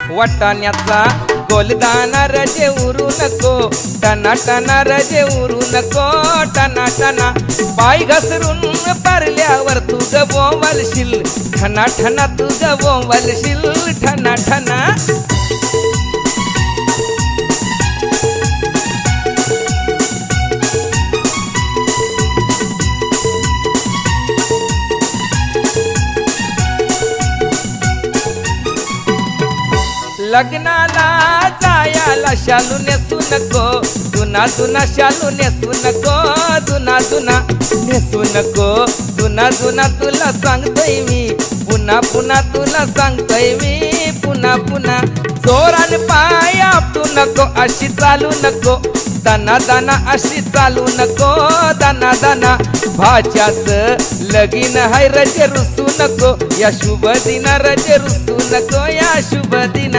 वाटाण्याचा गोलदाना रजे उरू नको, टना टना रजे उरू नको, टना टना पाय घसरून पारल्यावर तू गवलशील, ठना ठना तू गवलशील, ठना ठना. लग्नाला जायाला शालू नेसू नको, जुना जुना शालू नेसू नको, जुना जुना नेसू नको, जुना जुना तुला सांगतोय मी, पुन्हा पुन्हा तुला सांगतोय मी, पुन्हा पुन्हा. जोरान पाय आपटू नको, अशी चालू नको, दाना दाना अशी चालू नको, दाना दाना. भाच्याच लगीन हाय रजे रुसू नको, या शुभ दिना रजे रुसू नको, या शुभ दिना.